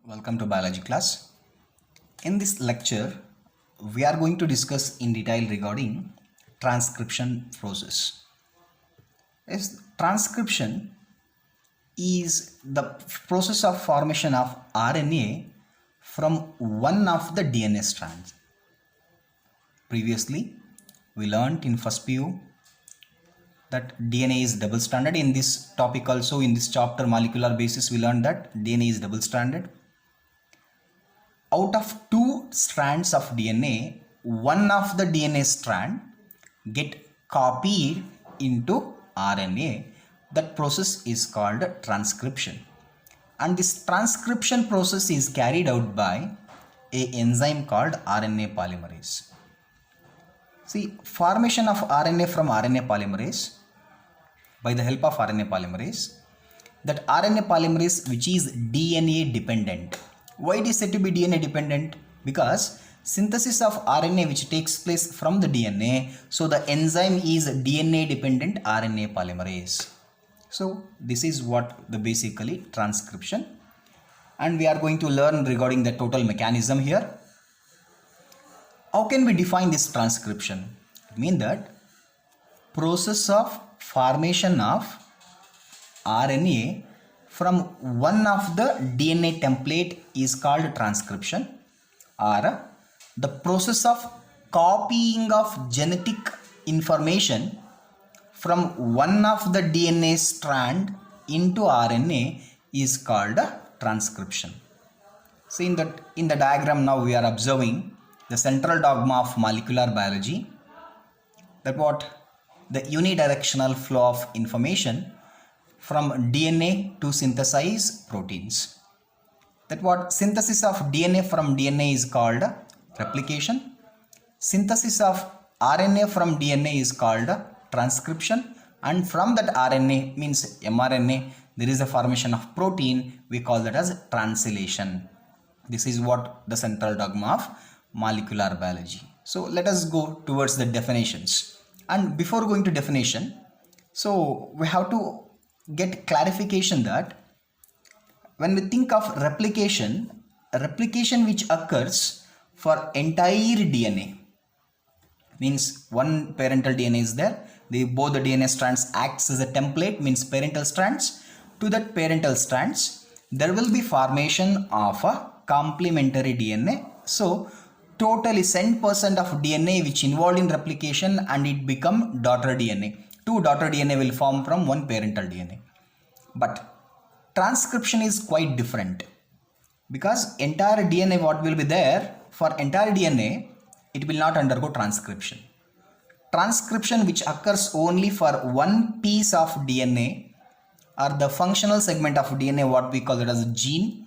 Welcome to biology class. In this lecture, we are going to discuss in detail regarding transcription process. Yes, transcription is the process of formation of RNA from one of the DNA strands. Previously, we learnt in first PU that DNA is double stranded. In this topic also, in this chapter molecular basis, we learned that DNA is double stranded. Out of two strands of DNA, one of the DNA strand get copied into RNA. That process is called transcription. And this transcription process is carried out by an enzyme called RNA polymerase. See, formation of RNA from RNA polymerase by the help of RNA polymerase. That RNA polymerase which is DNA dependent. Why it is said to be DNA dependent? Because synthesis of RNA which takes place from the DNA, so the enzyme is DNA dependent RNA polymerase. So this is what the basically transcription, and we are going to learn regarding the total mechanism here. How can we define this transcription? It means that process of formation of RNA from one of the DNA template is called transcription, or the process of copying of genetic information from one of the DNA strand into RNA is called transcription. See, in the diagram now we are observing the central dogma of molecular biology, that what the unidirectional flow of information from DNA to synthesize proteins. That what synthesis of DNA from DNA is called replication. Synthesis of RNA from DNA is called transcription, and from that RNA means mRNA there is a formation of protein, we call that as translation. This is what the central dogma of molecular biology. So let us go towards the definitions, and before going to definition, so we have to get clarification that when we think of replication, a replication which occurs for entire DNA, means one parental DNA is there, both the DNA strands acts as a template, means parental strands. To that parental strands there will be formation of a complementary DNA. So totally 10% of DNA which involved in replication, and it become daughter DNA. Two daughter DNA will form from one parental DNA. But transcription is quite different, because entire DNA what will be there, for entire DNA it will not undergo transcription. Transcription which occurs only for one piece of DNA, or the functional segment of DNA, what we call it as a gene,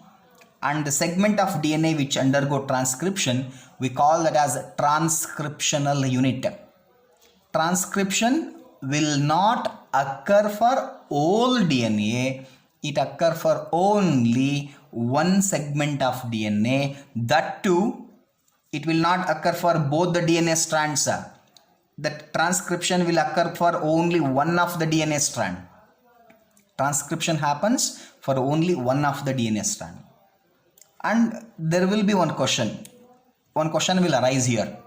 and the segment of DNA which undergo transcription, we call that as a transcriptional unit. Transcription will not occur for all DNA, it occur for only one segment of DNA. That too, it will not occur for both the DNA strands. That transcription will occur for only one of the DNA strand. Transcription happens for only one of the DNA strand. And there will be one question will arise here.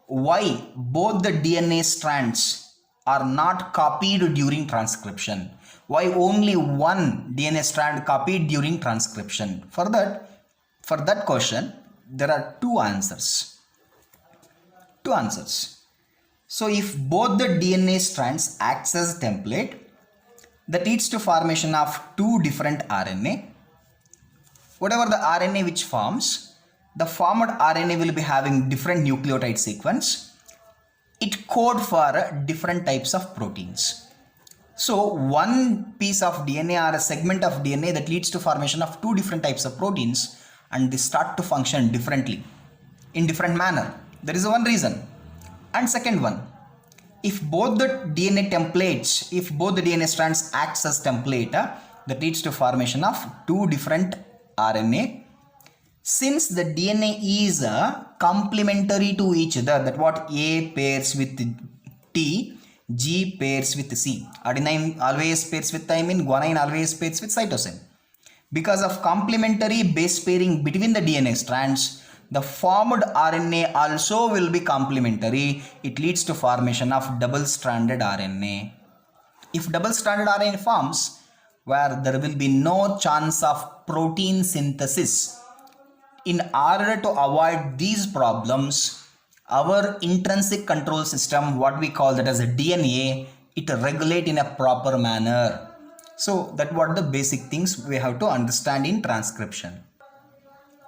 Why both the DNA strands are not copied during transcription? Why only one DNA strand copied during transcription? For that question, there are two answers. So if both the DNA strands acts as a template, that leads to formation of two different RNA. Whatever the RNA which forms, the formed RNA will be having different nucleotide sequence. It code for different types of proteins. So one piece of DNA or a segment of DNA that leads to formation of two different types of proteins, and they start to function differently, in different manner. There is one reason. And second one, if both the DNA templates, if both the DNA strands acts as template, that leads to formation of two different RNA. Since the DNA is complementary to each other, that what A pairs with T, G pairs with C. Adenine always pairs with thymine, guanine always pairs with cytosine. Because of complementary base pairing between the DNA strands, the formed RNA also will be complementary. It leads to formation of double-stranded RNA. If double-stranded RNA forms, where there will be no chance of protein synthesis, in order to avoid these problems, our intrinsic control system, what we call that as a DNA, it regulate in a proper manner. So that what the basic things we have to understand in transcription.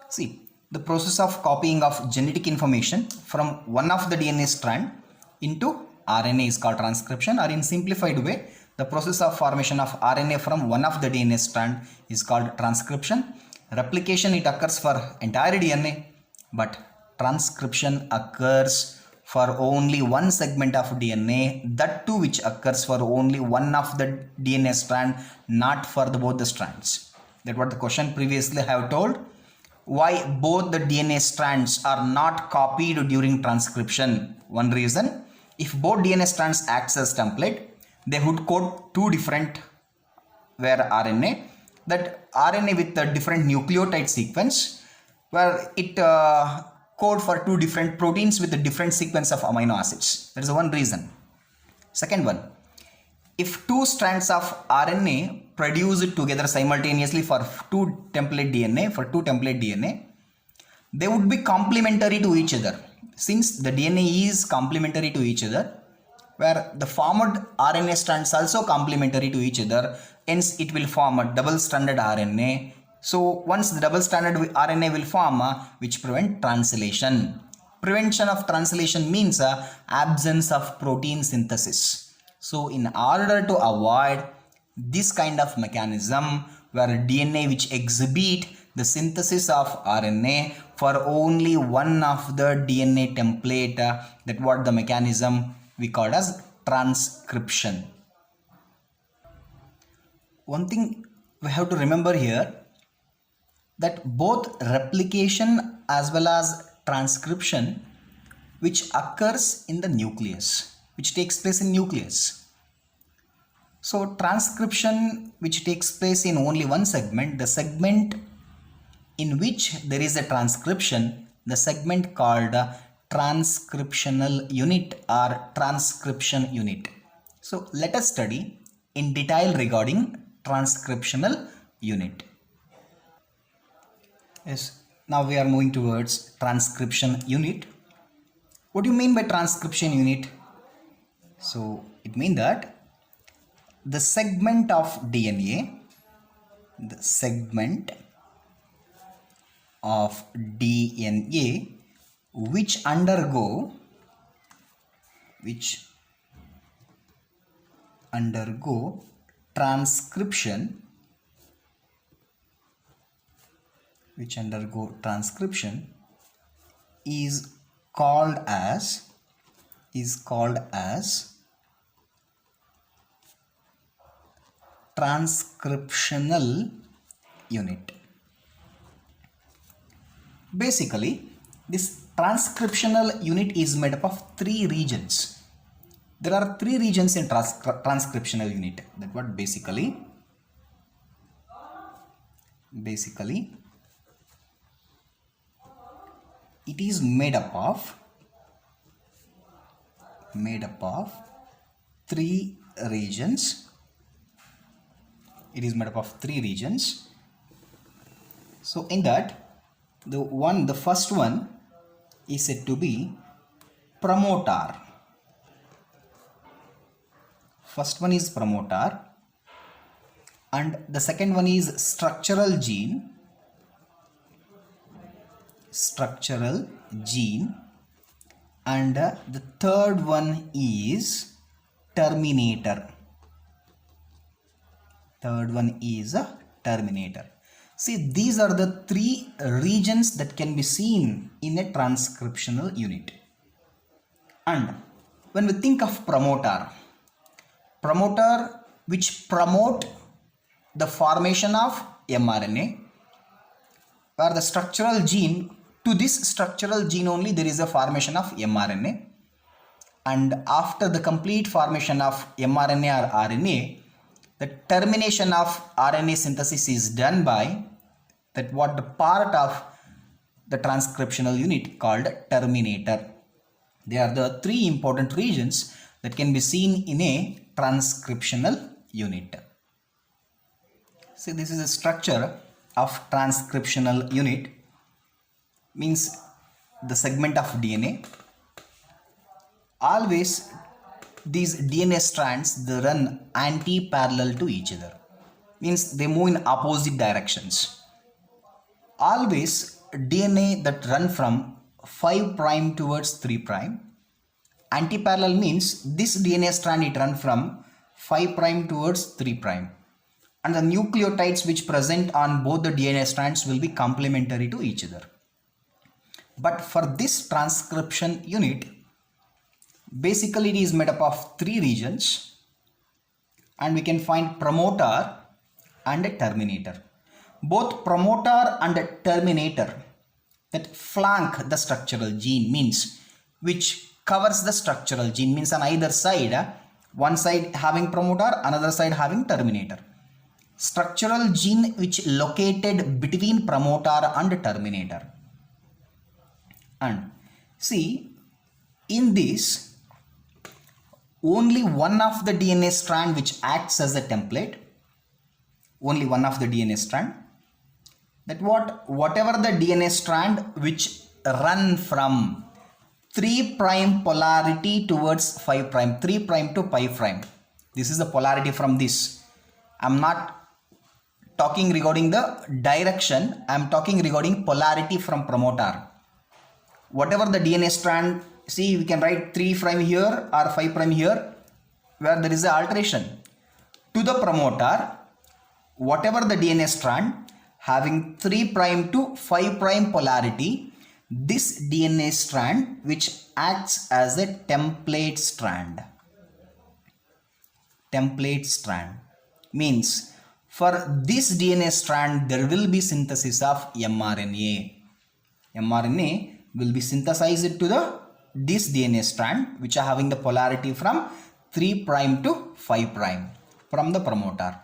See, the process of copying of genetic information from one of the DNA strand into RNA is called transcription, or in simplified way, the process of formation of RNA from one of the DNA strand is called transcription. Replication, it occurs for entire DNA, but transcription occurs for only one segment of DNA, that too which occurs for only one of the DNA strand, not for both the strands. That what the question previously I have told. Why both the DNA strands are not copied during transcription? One reason, if both DNA strands acts as template, they would code two different where RNA, that RNA with a different nucleotide sequence, where it code for two different proteins with a different sequence of amino acids. That is one reason. Second one, if two strands of RNA produced together simultaneously for two template DNA, they would be complementary to each other. Since the DNA is complementary to each other, where the formed RNA strands also complementary to each other, hence it will form a double-stranded RNA. So once the double-stranded RNA will form, which prevent translation. Prevention of translation means absence of protein synthesis. So in order to avoid this kind of mechanism, where DNA which exhibit the synthesis of RNA for only one of the DNA template, that what the mechanism we call as transcription. One thing we have to remember here, that both replication as well as transcription which occurs in the nucleus, which takes place in nucleus. So transcription which takes place in only one segment, the segment in which there is a transcription, the segment called transcriptional unit or transcription unit. So let us study in detail regarding transcriptional unit. Yes, now we are moving towards transcription unit. What do you mean by transcription unit? So it means that the segment of DNA, which undergo transcription, is called as transcriptional unit. Basically, this transcriptional unit is made up of three regions. There are three regions in transcriptional unit. That what basically it is made up of three regions. So in that, the first one is said to be promoter. And the second one is structural gene, and the third one is terminator. See, these are the three regions that can be seen in a transcriptional unit. And when we think of promoter which promote the formation of mRNA, where the structural gene, to this structural gene only there is a formation of mRNA, and after the complete formation of mRNA or RNA, The termination of RNA synthesis is done by that what the part of the transcriptional unit called terminator. They are the three important regions that can be seen in a transcriptional unit. See, this is a structure of transcriptional unit, means the segment of DNA. Always these DNA strands, they run anti-parallel to each other, means they move in opposite directions. Always DNA that run from 5 prime towards 3 prime. Anti-parallel means this DNA strand it run from 5 prime towards 3 prime. And the nucleotides which present on both the DNA strands will be complementary to each other. But for this transcription unit, basically it is made up of 3 regions, and we can find promoter and a terminator. Both promoter and a terminator that flank the structural gene, means which covers the structural gene, means on either side, one side having promoter, another side having terminator. Structural gene which located between promoter and terminator. And see, in this, only one of the DNA strand which acts as a template, only one of the DNA strand, that whatever the DNA strand which run from 3 prime polarity towards 5 prime, 3 prime to 5 prime, this is the polarity from this. I am not talking regarding the direction, I am talking regarding polarity from promoter. Whatever the DNA strand, see, we can write 3 prime here or 5 prime here, where there is an alteration. To the promoter, whatever the DNA strand having 3 prime to 5 prime polarity, this DNA strand which acts as a template strand. Template strand means for this DNA strand there will be synthesis of mRNA. mRNA will be synthesized to this DNA strand which are having the polarity from 3 prime to 5 prime from the promoter.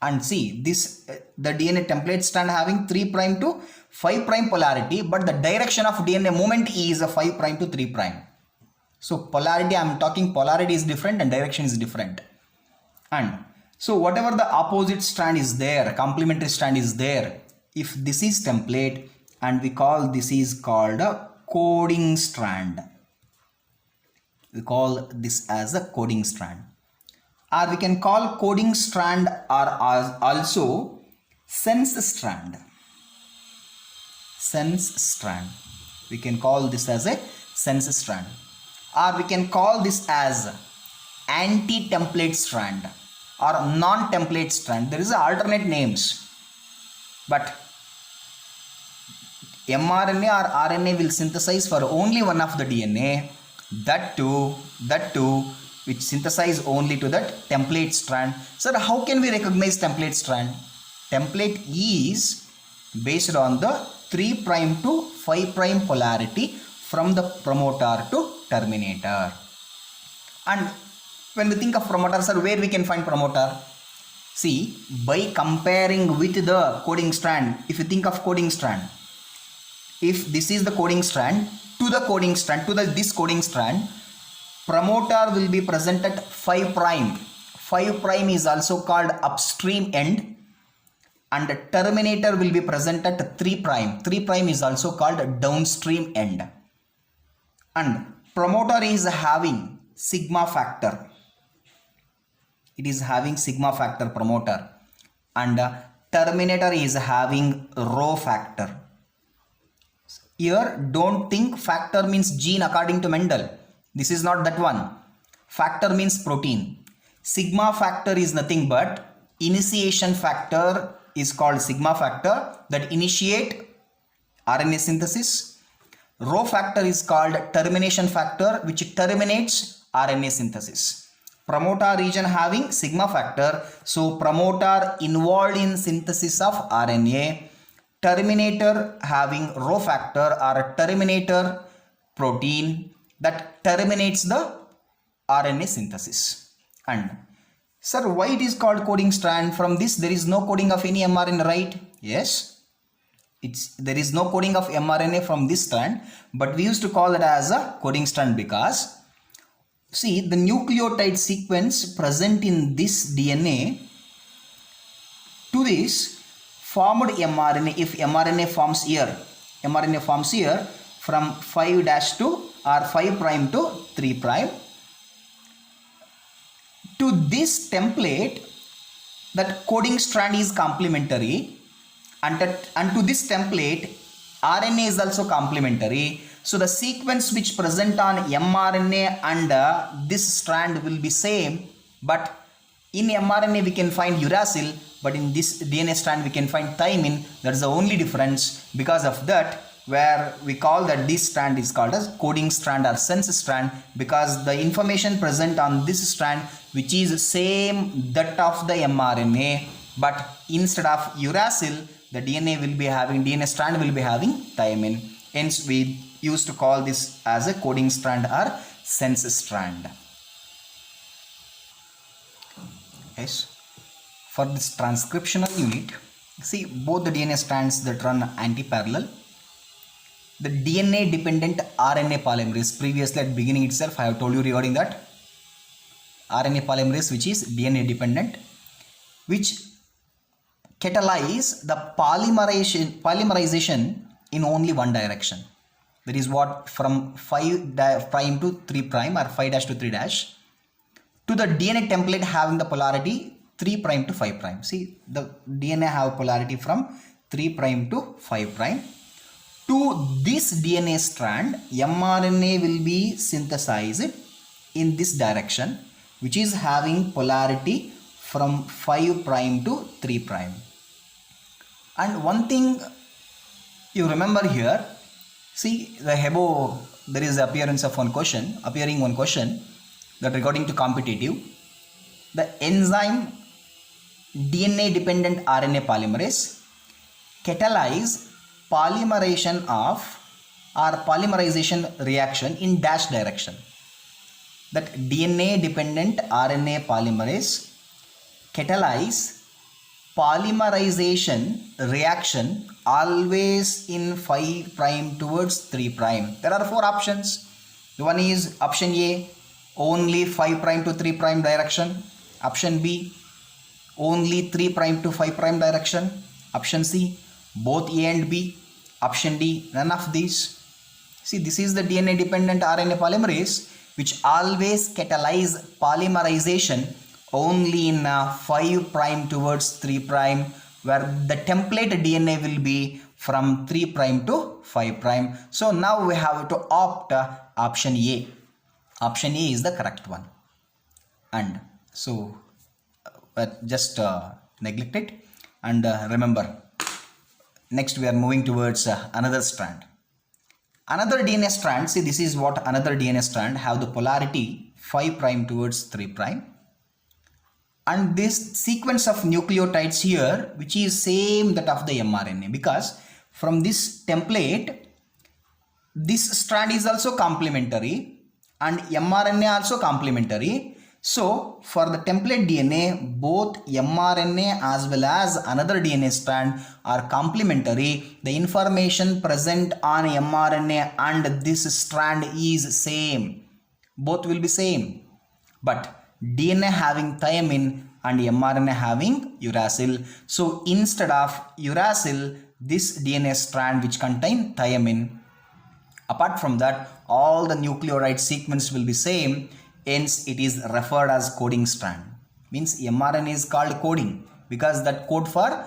And see, this the DNA template strand having 3 prime to 5 prime polarity, but the direction of DNA movement is a 5 prime to 3 prime. So polarity, I am talking polarity is different and direction is different. And so whatever the opposite strand is there, complementary strand is there, if this is template, and we call this is called a coding strand. We call this as a coding strand. Or we can call coding strand or also sense strand. Sense strand. We can call this as a sense strand. Or we can call this as anti-template strand or non-template strand. There is alternate names. But mRNA or RNA will synthesize for only one of the DNA. That too, which synthesize only to that template strand. Sir, how can we recognize template strand? Template is based on the 3 prime to 5 prime polarity from the promoter to terminator. And when we think of promoter, sir, where we can find promoter? See, by comparing with the coding strand, if you think of coding strand, if this is the coding strand, to the coding strand, to this coding strand, promoter will be present at 5 prime. 5 prime is also called upstream end, and the terminator will be present at 3 prime. 3 prime is also called downstream end. And promoter is having sigma factor. It is having sigma factor promoter, and terminator is having rho factor. Here don't think factor means gene according to Mendel. This is not that one. Factor means protein. Sigma factor is nothing but initiation factor is called sigma factor that initiate RNA synthesis. Rho factor is called termination factor which terminates RNA synthesis. Promoter region having sigma factor, so promoter involved in synthesis of RNA. Terminator having rho factor or terminator protein that terminates the RNA synthesis. And Sir, why it is called coding strand? From this there is no coding of any mRNA, right? Yes, there is no coding of mRNA from this strand, but we used to call it as a coding strand because see the nucleotide sequence present in this DNA to this formed mRNA. If mRNA forms here from 5' to or 5' to 3', to this template that coding strand is complementary, and to this template RNA is also complementary. So the sequence which present on mRNA and this strand will be same, but in mRNA we can find uracil, but in this DNA strand we can find thymine. That is the only difference. Because of that, where we call that this strand is called as coding strand or sense strand, because the information present on this strand which is same that of the mRNA, but instead of uracil the DNA strand will be having thymine. Hence we used to call this as a coding strand or sense strand. Yes, for this transcriptional unit, see both the DNA strands that run anti-parallel. The DNA dependent RNA polymerase, previously at beginning itself I have told you regarding that RNA polymerase which is DNA dependent, which catalyze the polymerization in only one direction. That is what, from 5' to 3' or 5' to 3' to the DNA template having the polarity 3' to 5'. See, the DNA have polarity from 3' to 5'. To this DNA strand, mRNA will be synthesized in this direction, which is having polarity from 5' to 3'. And one thing you remember here, see the above there is appearing one question that regarding to competitive, the enzyme DNA dependent RNA polymerase catalyze polymerization reaction in dash direction. That DNA dependent RNA polymerase catalyze polymerization reaction always in 5' towards 3'. There are 4 options. One is option A, only 5' to 3' direction. Option B, only 3' to 5' direction. Option C, both A and B. Option D, none of these. See, this is the DNA dependent RNA polymerase which always catalyze polymerization only in 5' towards 3', where the template DNA will be from 3' to 5'. So now we have to opt option A. Option A is the correct one. And so just neglect it and remember. Next we are moving towards another strand. Another DNA strand, see this is what another DNA strand have the polarity 5' towards 3'. And this sequence of nucleotides here which is same that of the mRNA, because from this template this strand is also complementary and mRNA also complementary. So for the template DNA, both mRNA as well as another DNA strand are complementary. The information present on mRNA and this strand is same. Both will be same. But DNA having thymine and mRNA having uracil. So instead of uracil, this DNA strand which contain thymine. Apart from that, all the nucleotide sequence will be same. Hence it is referred as coding strand. Means mRNA is called coding because that code for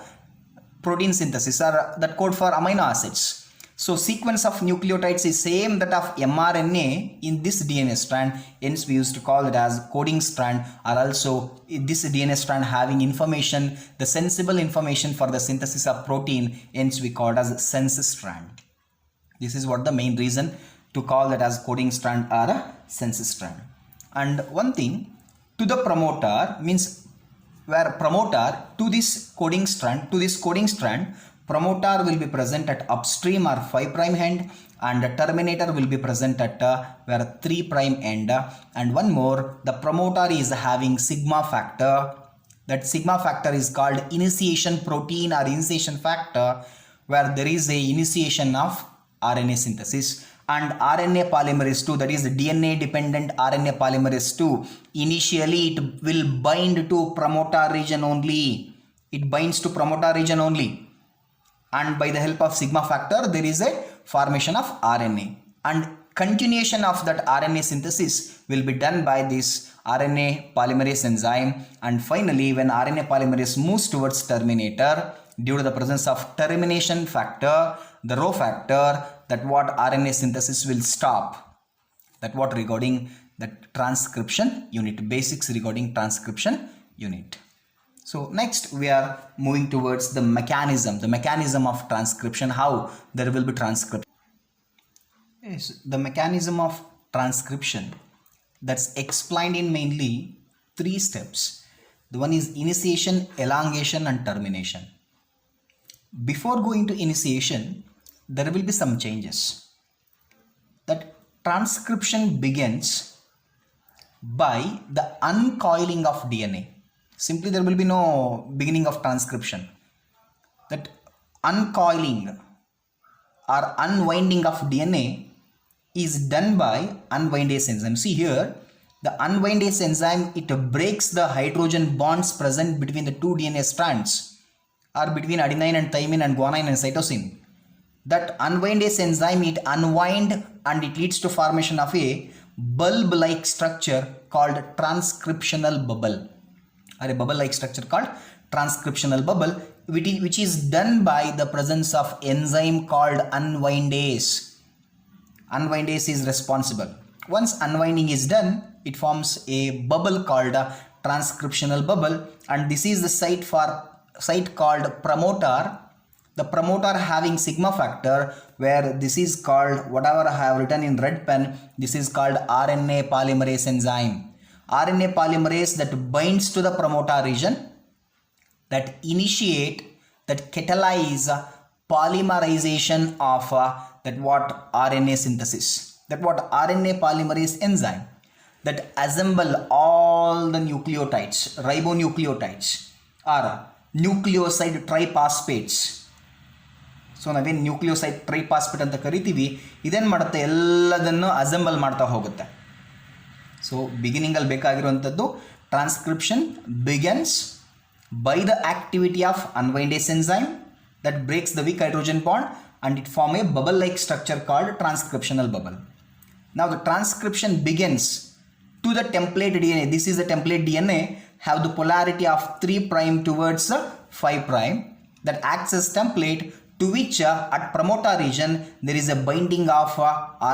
protein synthesis or that code for amino acids. So sequence of nucleotides is same that of mRNA in this DNA strand. Hence we used to call it as coding strand, or also this DNA strand having information, the sensible information for the synthesis of protein. Hence we call it as sense strand. This is what the main reason to call that as coding strand or a sense strand. And one thing, to the promoter means where promoter to this coding strand, Promoter will be present at upstream or 5' end, and the terminator will be present at where 3' end. And one more, the promoter is having sigma factor. That sigma factor is called initiation protein or initiation factor, where there is a initiation of RNA synthesis. And RNA polymerase 2, that is DNA dependent RNA polymerase 2, initially it will bind to promoter region only. It binds to promoter region only. And by the help of sigma factor, there is a formation of RNA. And continuation of that RNA synthesis will be done by this RNA polymerase enzyme. And finally, when RNA polymerase moves towards terminator, due to the presence of termination factor, the Rho factor, that what RNA synthesis will stop. That what regarding the transcription unit, basics regarding transcription unit. So next we are moving towards the mechanism of transcription, how there will be transcription. Yes, the mechanism of transcription, that's explained in mainly 3 steps. The one is initiation, elongation and termination. Before going to initiation, there will be some changes. That transcription begins by the uncoiling of DNA. Simply there will be no beginning of transcription. That uncoiling or unwinding of DNA is done by unwindase enzyme. See here, the unwindase enzyme, it breaks the hydrogen bonds present between the 2 DNA strands, or between adenine and thymine and guanine and cytosine. That unwindase enzyme, it unwind and it leads to formation of a bulb-like structure called transcriptional bubble, or a bubble-like structure called transcriptional bubble, which is done by the presence of enzyme called unwindase. Unwindase is responsible. Once unwinding is done, it forms a bubble called a transcriptional bubble, and this is the site called promoter. The promoter having sigma factor, where this is called, whatever I have written in red pen, this is called RNA polymerase enzyme. RNA polymerase that binds to the promoter region, that initiate, that catalyze polymerization of that what RNA synthesis. That what RNA polymerase enzyme that assemble all the nucleotides, ribonucleotides or nucleoside triphosphates. So ನಾವೇನು nucleoside triphosphate ಅಂತ ಕರಿತೀವಿ, ಇದೇನು ಮಾಡುತ್ತೆ, ಎಲ್ಲದನ್ನು assemble ಮಾಡ್ತಾ ಹೋಗುತ್ತೆ. So ಬಿಗಿನಿಂಗಲ್ಲಿ ಬೇಕಾಗಿರುವಂಥದ್ದು transcription begins by the activity of unwindase enzyme that breaks the weak hydrogen bond and it form a bubble like structure called transcriptional bubble. Now the transcription begins to the template DNA. This is the template DNA, have the polarity of 3' towards 5', that acts as template, to which at promoter region there is a binding of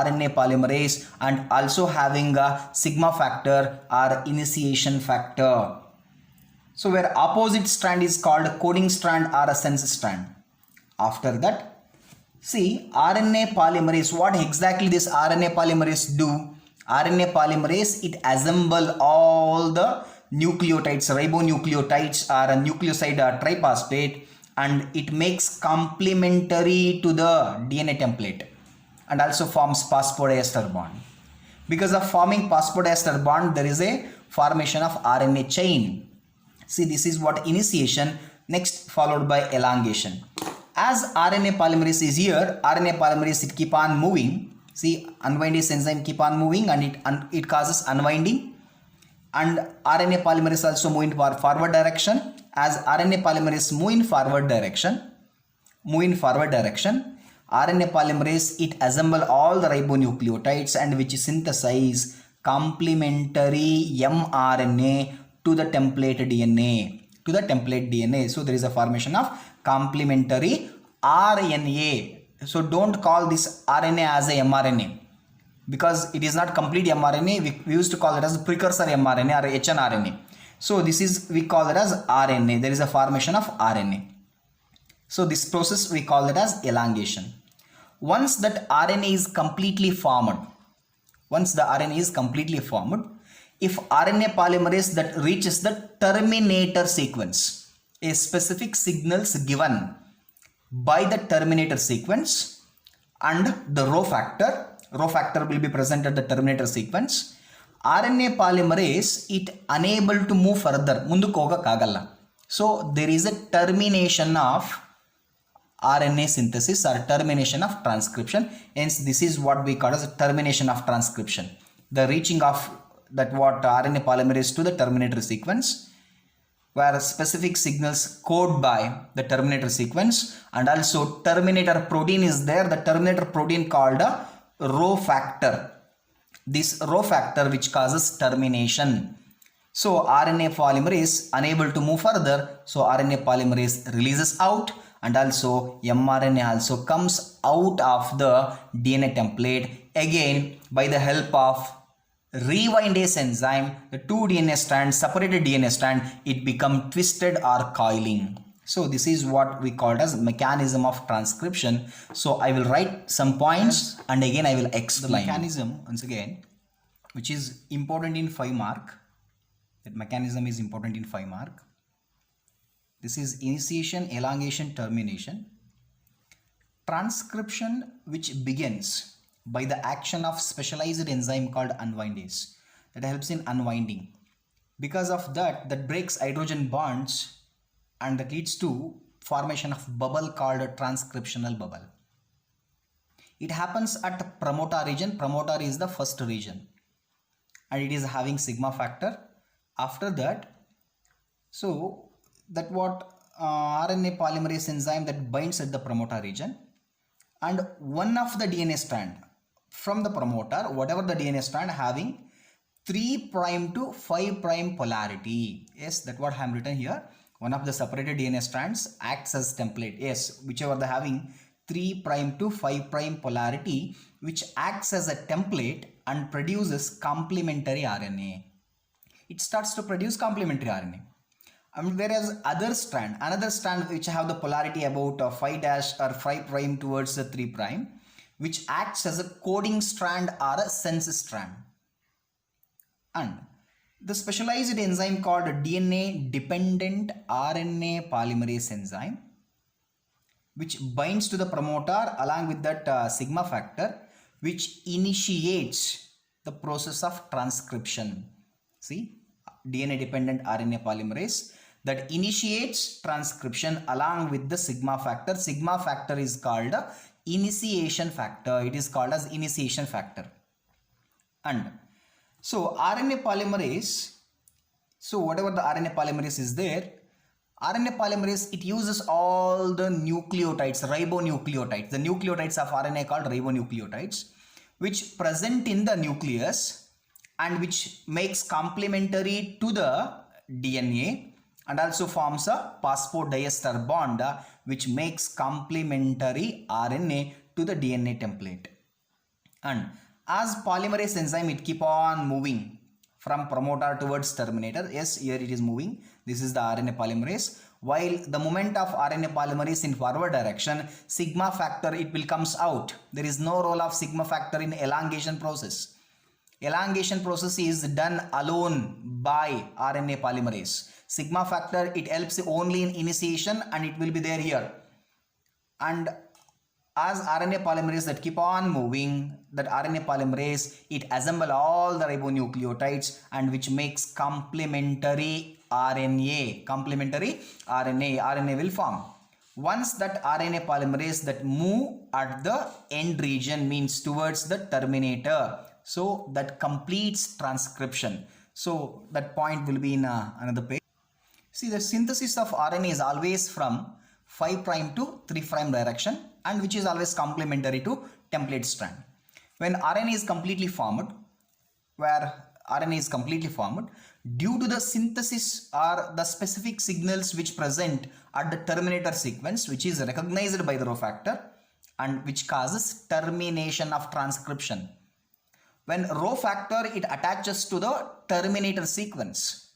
RNA polymerase and also having a sigma factor or initiation factor. So where opposite strand is called coding strand or a sense strand. After that, see RNA polymerase, what exactly this RNA polymerase do? RNA polymerase, it assemble all the nucleotides, ribonucleotides or a nucleoside triphosphate, and it makes complementary to the DNA template and also forms phosphodiester bond. Because of forming phosphodiester bond, there is a formation of RNA chain. See, this is what initiation, next followed by elongation. As RNA polymerase is here, RNA polymerase, it keep on moving. See, unwindase enzyme keep on moving and it causes unwinding, and RNA polymerase also move in forward direction. As RNA polymerase move in forward direction, RNA polymerase, it assemble all the ribonucleotides and which synthesize complementary mRNA to the template DNA. So there is a formation of complementary RNA. So don't call this RNA as a mRNA, because it is not complete mRNA. We used to call it as precursor mRNA or hnRNA. So this is, we call it as RNA. There is a formation of RNA. So this process we call it as elongation. Once that RNA is completely formed, if RNA polymerase that reaches the terminator sequence, a specific signals given by the terminator sequence and the rho factor. Rho factor will be present at the terminator sequence. RNA polymerase, it unable to move further. Munduku hogakagalla. So there is a termination of RNA synthesis or termination of transcription. Hence this is what we call as a termination of transcription. The reaching of that what RNA polymerase to the terminator sequence, where specific signals code by the terminator sequence, and also terminator protein is there. The terminator protein called a rho factor. This rho factor which causes termination. So RNA polymerase unable to move further. So RNA polymerase releases out, and also mRNA also comes out of the DNA template again by the help of rewindase enzyme. The two DNA strands, separated DNA strand, it become twisted or coiling. So this is what we called as mechanism of transcription. So I will write some points and again I will explain the mechanism once again, which is important in 5 mark. That mechanism is important in 5 mark. This is initiation, elongation, termination. Transcription, which begins by the action of specialized enzyme called unwindase, that helps in unwinding. Because of that breaks hydrogen bonds and that leads to formation of bubble called a transcriptional bubble. It happens at promoter region. Promoter is the first region and it is having sigma factor. After that, so that what RNA polymerase enzyme that binds at the promoter region, and one of the DNA strand from the promoter, whatever the DNA strand having 3' to 5' polarity. Yes, that's what I have written here. One of the separated DNA strands acts as template. Yes, whichever they having 3' to 5' polarity, which acts as a template and produces complementary RNA. It starts to produce complementary RNA. Whereas another strand which have the polarity about 5' or 5' towards the 3', which acts as a coding strand or a sense strand. And the specialized enzyme called DNA dependent RNA polymerase enzyme, which binds to the promoter along with that sigma factor, which initiates the process of transcription. See, DNA dependent RNA polymerase that initiates transcription along with the sigma factor. Sigma factor is called a initiation factor. It is called as initiation factor. And so RNA polymerase, so whatever the RNA polymerase is there, RNA polymerase, it uses all the nucleotides, ribonucleotides. The nucleotides of RNA called ribonucleotides, which present in the nucleus and which makes complementary to the DNA and also forms a phosphodiester bond which makes complementary RNA to the DNA template. And as polymerase enzyme, it keep on moving from promoter towards terminator. Yes, here it is moving. This is the RNA polymerase. While the moment of RNA polymerase in forward direction, sigma factor, it will comes out. There is no role of sigma factor in elongation process. Elongation process is done alone by RNA polymerase. Sigma factor, it helps only in initiation and it will be there here. And as RNA polymerase that keep on moving, that RNA polymerase, it assemble all the ribonucleotides and which makes complementary RNA. Complementary RNA will form. Once that RNA polymerase that move at the end region, means towards the terminator, so that completes transcription. So that point will be in another page. See, the synthesis of RNA is always from 5' to 3' direction and which is always complementary to template strand. When RNA is completely formed, due to the synthesis or the specific signals which present at the terminator sequence, which is recognized by the rho factor and which causes termination of transcription. When rho factor, it attaches to the terminator sequence,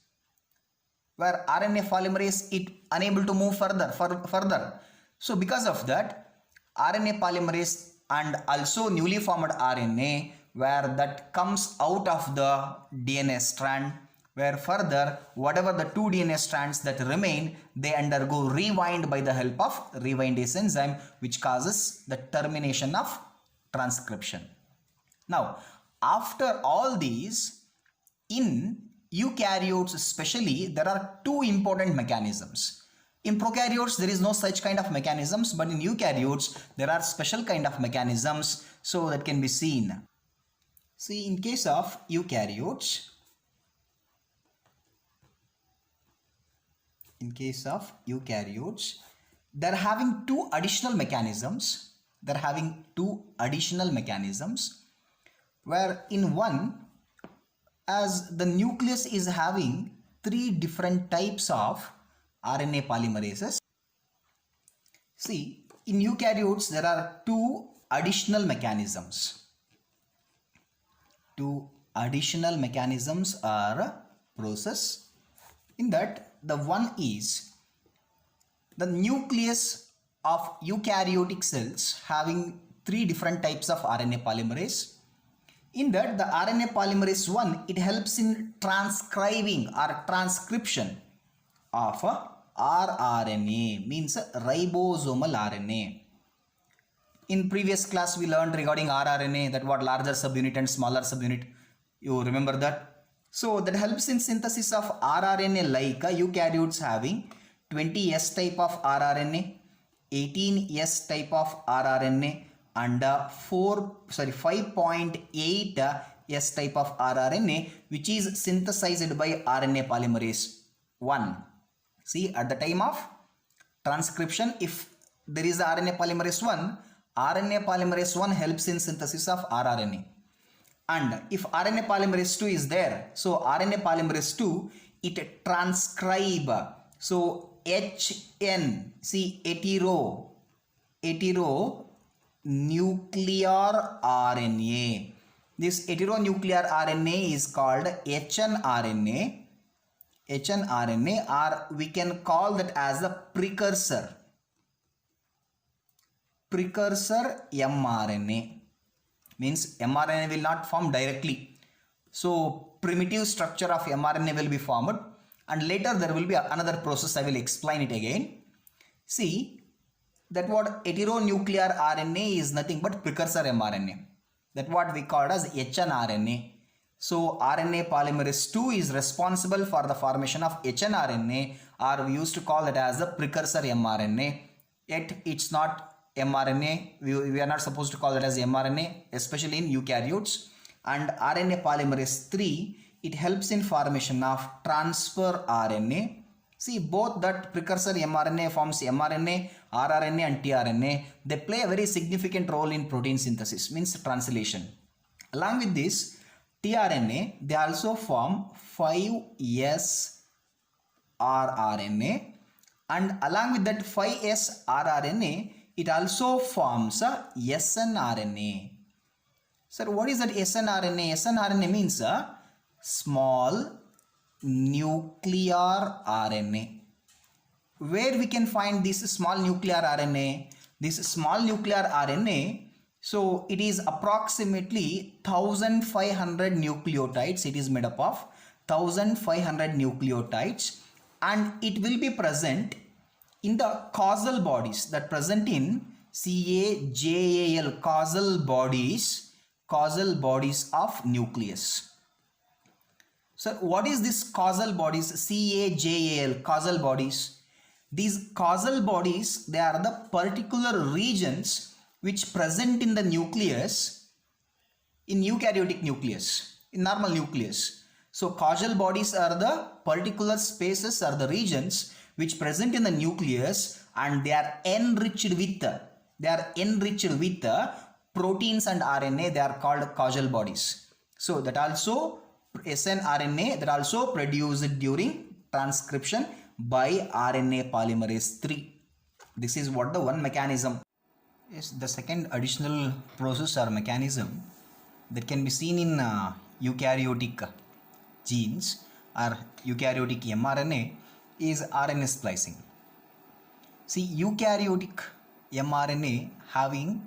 where RNA polymerase, it unable to move further. So because of that, RNA polymerase and also newly formed RNA, where that comes out of the DNA strand where further whatever the two DNA strands that remain, they undergo rewind by the help of rewindase enzyme, which causes the termination of transcription. Now, after all these, in eukaryotes especially, there are two important mechanisms. In prokaryotes, there is no such kind of mechanisms, but in eukaryotes, there are special kind of mechanisms, so that can be seen. See, in case of eukaryotes, they're having two additional mechanisms. Where in one, as the nucleus is having three different types of RNA polymerases. See, in eukaryotes, there are two additional mechanisms. Two additional mechanisms are process. In that, the one is the nucleus of eukaryotic cells having three different types of RNA polymerase. In that, the RNA polymerase 1, it helps in transcribing or transcription of rRNA, means ribosomal RNA. In previous class, we learned regarding rRNA, that what larger subunit and smaller subunit. You remember that? So that helps in synthesis of rRNA, like eukaryotes having 20S type of rRNA, 18S type of rRNA, and 5.8 S type of rRNA, which is synthesized by RNA polymerase 1. See, at the time of transcription, if there is RNA polymerase 1, RNA polymerase 1 helps in synthesis of rRNA. And if RNA polymerase 2 is there, so RNA polymerase 2, it transcribe. So HN, see, heteronuclear RNA. This heteronuclear RNA is called hnRNA. hnRNA, or we can call that as a precursor mRNA. Means mRNA will not form directly. So primitive structure of mRNA will be formed, and later there will be another process. I will explain it again. See, that what heteronuclear RNA is nothing but precursor mRNA. That what we call as hnRNA. So RNA polymerase 2 is responsible for the formation of hnRNA, or we used to call it as a precursor mRNA. Yet it's not mRNA. We are not supposed to call it as mRNA, especially in eukaryotes. And RNA polymerase 3, it helps in formation of transfer RNA. See, both that precursor mRNA forms mRNA, rRNA and tRNA. They play a very significant role in protein synthesis, means translation. Along with this, tRNA, they also form 5S rRNA, and along with that 5S rRNA, it also forms a snRNA. Sir, what is that snRNA? snRNA means a small nuclear RNA. Where we can find this small nuclear RNA? This small nuclear RNA, so it is approximately 1500 nucleotides. It is made up of 1500 nucleotides, and it will be present in the causal bodies, that present in CAJAL, causal bodies of nucleus. So what is this causal bodies? CAJAL, causal bodies. These causal bodies, they are the particular regions which present in the nucleus, in eukaryotic nucleus, in normal nucleus. So causal bodies are the particular spaces or the regions which present in the nucleus, and they are enriched with proteins and RNA. They are called causal bodies. So that also snRNA, that also produced during transcription by RNA polymerase 3. This is what the one mechanism. Yes, the second additional process or mechanism that can be seen in eukaryotic genes or eukaryotic mRNA is RNA splicing. See, eukaryotic mRNA having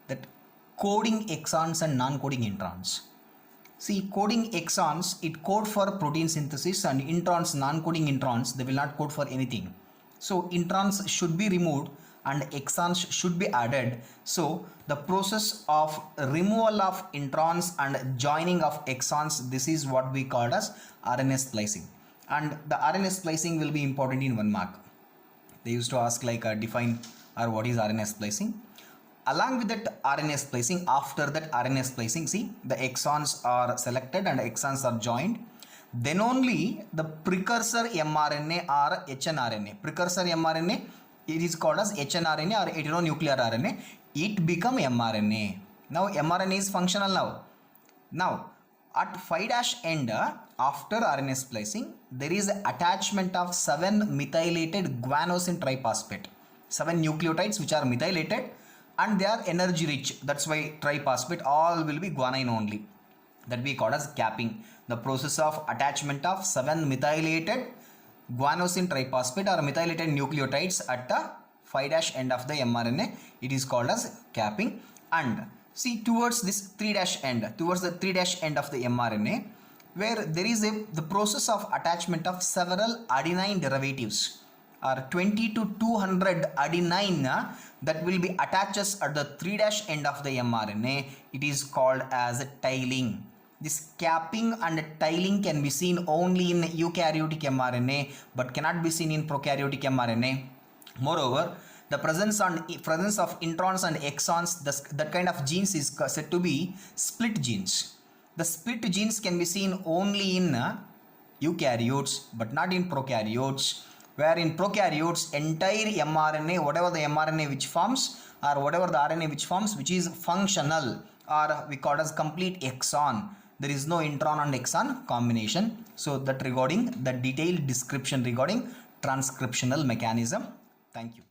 that coding exons and non-coding introns. See, coding exons, it code for protein synthesis, and introns, non-coding introns, they will not code for anything. So introns should be removed and exons should be added. So the process of removal of introns and joining of exons, this is what we call as RNA splicing. And the RNA splicing will be important in 1 mark. They used to ask like define or what is RNA splicing. Along with that RNA splicing, after that RNA splicing, see, the exons are selected and exons are joined. Then only the precursor mRNA or hnRNA. Precursor mRNA, it is called as hnRNA or heteronuclear RNA. It become mRNA. Now mRNA is functional now. Now at 5' end, after RNA splicing, there is attachment of 7 methylated guanosine triphosphate. 7 nucleotides which are methylated and they are energy rich. That's why triphosphate, all will be guanine only. That we call as capping. The process of attachment of 7 methylated guanosine triphosphate or methylated nucleotides at the 5' end of the mRNA, it is called as capping. And see, towards this 3' end, towards the 3' end of the mRNA, where there is the process of attachment of several adenine derivatives, or 20 to 200 adenine that will be attaches at the 3' end of the mRNA. It is called as tailing. This capping and tailing can be seen only in eukaryotic mRNA but cannot be seen in prokaryotic mRNA. Moreover, the presence of introns and exons, that kind of genes is said to be split genes. The split genes can be seen only in eukaryotes but not in prokaryotes. Where in prokaryotes, entire mRNA, whatever the mRNA which forms or whatever the RNA which forms, which is functional, or we call as complete exon, there is no intron and exon combination. So that regarding the detailed description regarding transcriptional mechanism. Thank you.